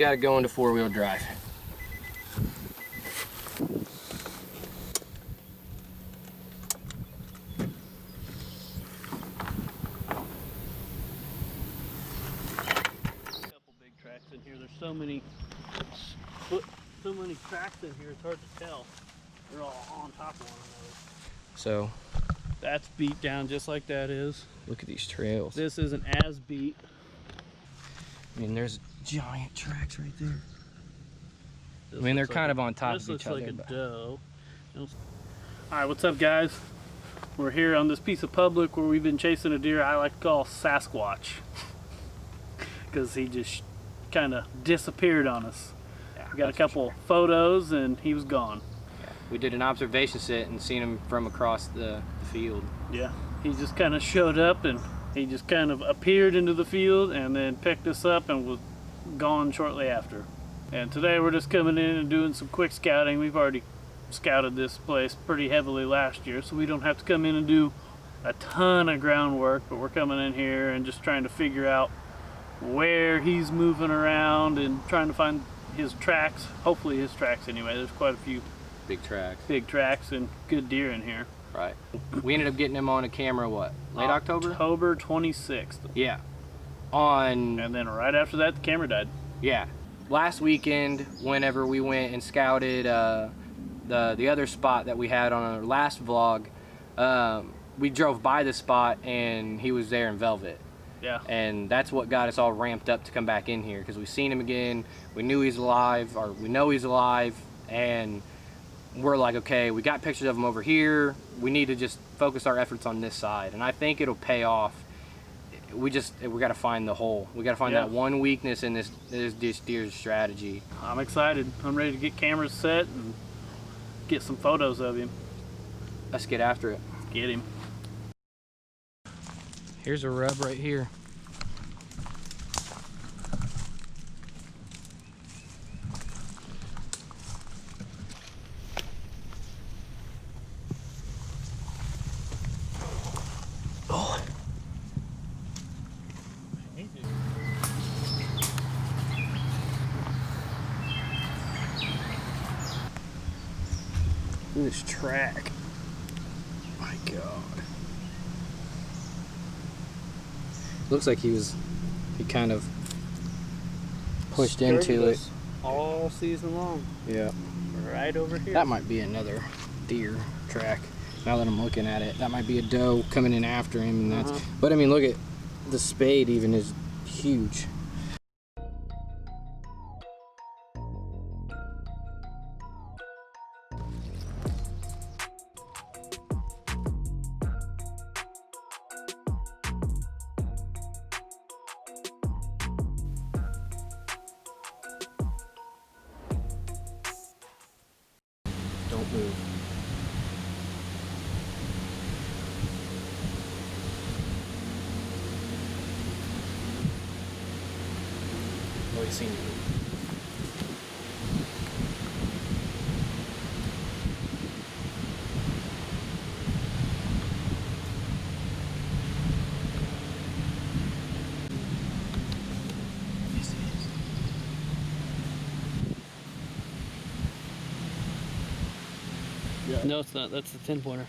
got to go into four-wheel drive. Couple big tracks in here. There's so many tracks in here, it's hard to tell. They're all on top of one another. So That's beat down just like that is. look at these trails. This isn't as beat. I mean, there's giant tracks right there. This I mean, they're looks kind like of on top this of each looks other. like a But doe. Alright, what's up guys? We're here on this piece of public where we've been chasing a deer I like to call Sasquatch. Because he just kind of disappeared on us. yeah, We got a that's for couple sure. photos and he was gone. We did an observation sit and seen him from across the field. Yeah, he just kind of showed up and he just kind of appeared into the field and then picked us up and was gone shortly after. And today we're just coming in and doing some quick scouting. We've already scouted this place pretty heavily last year, so we don't have to come in and do a ton of groundwork, but we're coming in here and just trying to figure out where he's moving around and trying to find his tracks, hopefully his tracks anyway. There's quite a few Big tracks. big tracks and good deer in here. Right. We ended up getting him on a camera, what, late October? October 26th. Yeah. On, And then right after that, the camera died. yeah. Last weekend, whenever we went and scouted the other spot that we had on our last vlog, we drove by the spot and he was there in velvet. Yeah. And that's what got us all ramped up to come back in here, because we've seen him again, we knew he's alive, or we know he's alive, and we're like, okay, we got pictures of him over here, we need to just focus our efforts on this side, and I think it'll pay off. We got to find the hole. We got to find that one weakness in this deer's strategy. I'm excited. I'm ready to get cameras set and get some photos of him. Let's get after it. Let's get him. Here's a rub right here. Oh. Look at this track. My God. Looks like he kind of pushed into it. All season long. Yeah. Right over here. That might be another deer track. Now that I'm looking at it, that might be a doe coming in after him, and that's. But I mean, look at the spade. Even is huge. Don't move. Oh, he's seen you. Yes, it is. Yeah. No, it's not. That's the 10-pointer.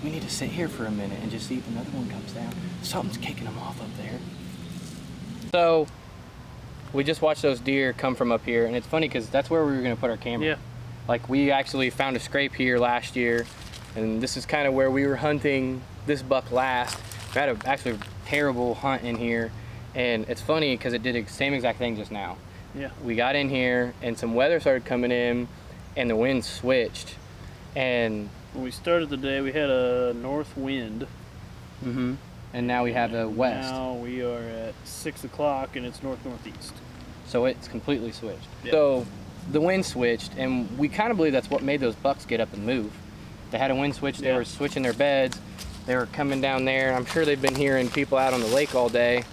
We need to sit here for a minute and just see if another one comes down. Something's kicking them off up there. So, we just watched those deer come from up here, and it's funny because that's where we were going to put our camera. Yeah. Like, we actually found a scrape here last year, and this is kind of where we were hunting this buck last. We had actually a terrible hunt in here, and it's funny because it did the same exact thing just now. Yeah. We got in here, and some weather started coming in, and the wind switched, and When we started the day, we had a north wind. and now we have a west. Now we are at 6 o'clock and it's north-northeast. So it's completely switched. Yeah. So the wind switched, and we kind of believe that's what made those bucks get up and move. They had a wind switch, they were switching their beds, they were coming down there. I'm sure they've been hearing people out on the lake all day.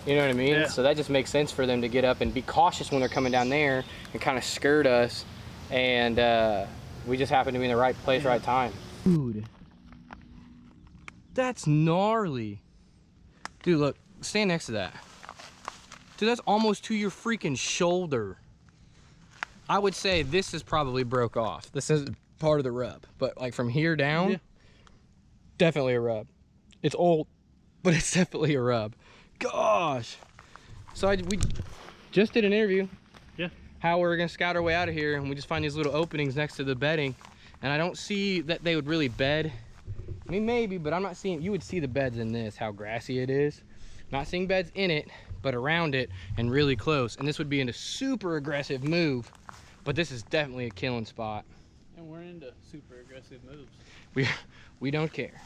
You know what I mean? Yeah. So that just makes sense for them to get up and be cautious when they're coming down there and kind of skirt us. And we just happen to be in the right place, right time. Dude, that's gnarly. Dude, look, stand next to that. Dude, that's almost to your freaking shoulder. I would say this is probably broke off. This is part of the rub, but like from here down, definitely a rub. It's old, but it's definitely a rub. Gosh. So we just did an interview. Yeah. How we're gonna scout our way out of here, and we just find these little openings next to the bedding, and I don't see that they would really bed. I mean, maybe, but I'm not seeing. You would see the beds in this, how grassy it is. Not seeing beds in it, but around it and really close. And this would be in a super aggressive move, but this is definitely a killing spot. And we're into super aggressive moves. We don't care.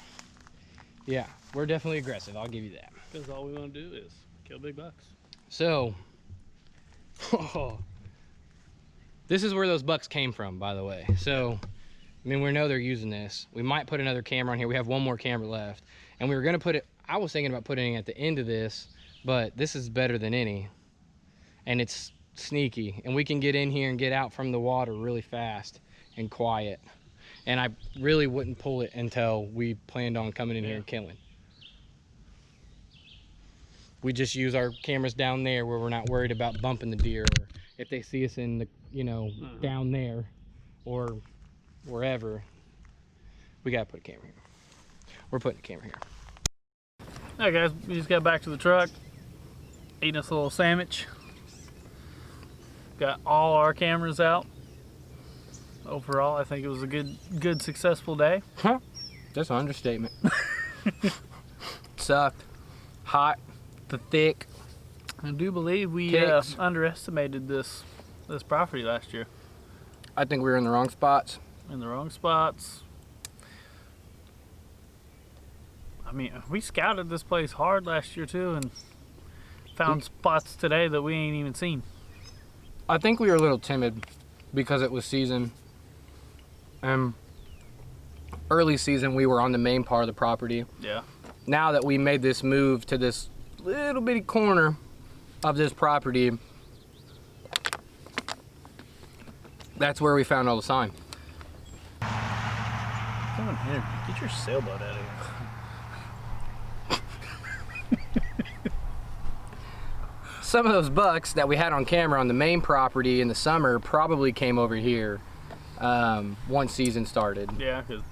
Yeah, we're definitely aggressive. I'll give you that. Because all we want to do is kill big bucks. So, this is where those bucks came from, by the way. So, I mean, we know they're using this. We might put another camera on here. We have one more camera left. And we were gonna put it, I was thinking about putting it at the end of this, but this is better than any. And it's sneaky. And we can get in here and get out from the water really fast and quiet. And I really wouldn't pull it until we planned on coming in here and killing. We just use our cameras down there where we're not worried about bumping the deer, or if they see us in the, you know, down there or wherever. We gotta put a camera here. We're putting a camera here. Alright guys, we just got back to the truck, eating us a little sandwich. Got all our cameras out. Overall, I think it was a good successful day. Huh? That's an understatement. Sucked. Hot. The thick. I do believe we underestimated this property last year. I think we were in the wrong spots. In the wrong spots. I mean, we scouted this place hard last year too, and found spots today that we ain't even seen. I think we were a little timid because it was season. Early season, we were on the main part of the property. Yeah. Now that we made this move to this little bitty corner of this property, that's where we found all the sign. Come in here. Get your sailboat out of here. Some of those bucks that we had on camera on the main property in the summer probably came over here once season started. Yeah, because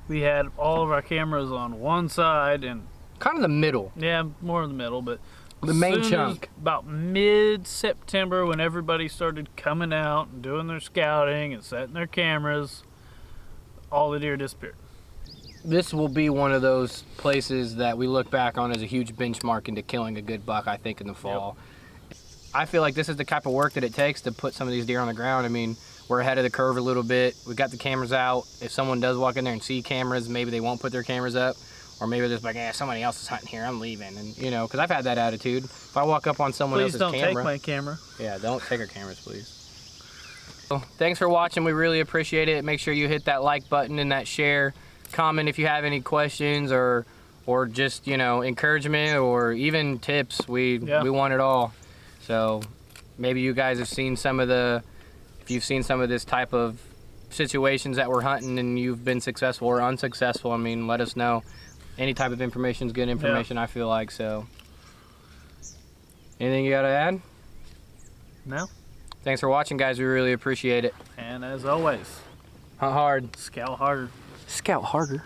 we had all of our cameras on one side and kind of the middle. Yeah, more in the middle, but the main chunk. About mid-September, when everybody started coming out and doing their scouting and setting their cameras, all the deer disappeared. This will be one of those places that we look back on as a huge benchmark into killing a good buck, I think, in the fall. Yep. I feel like this is the type of work that it takes to put some of these deer on the ground. I mean, we're ahead of the curve a little bit. We got the cameras out. If someone does walk in there and see cameras, maybe they won't put their cameras up. Or maybe they're just like, yeah, somebody else is hunting here, I'm leaving. And, you know, because I've had that attitude. If I walk up on someone else's camera. Please don't take my camera. Yeah, don't take our cameras, please. So, thanks for watching. We really appreciate it. Make sure you hit that like button and that share. Comment if you have any questions or just, you know, encouragement or even tips. We want it all. So maybe you guys have seen some of if you've seen some of this type of situations that we're hunting and you've been successful or unsuccessful, I mean, let us know. Any type of information is good information, I feel like. So anything you got to add? No. Thanks for watching, guys. We really appreciate it. And as always, hunt hard. scout harder. Scout harder.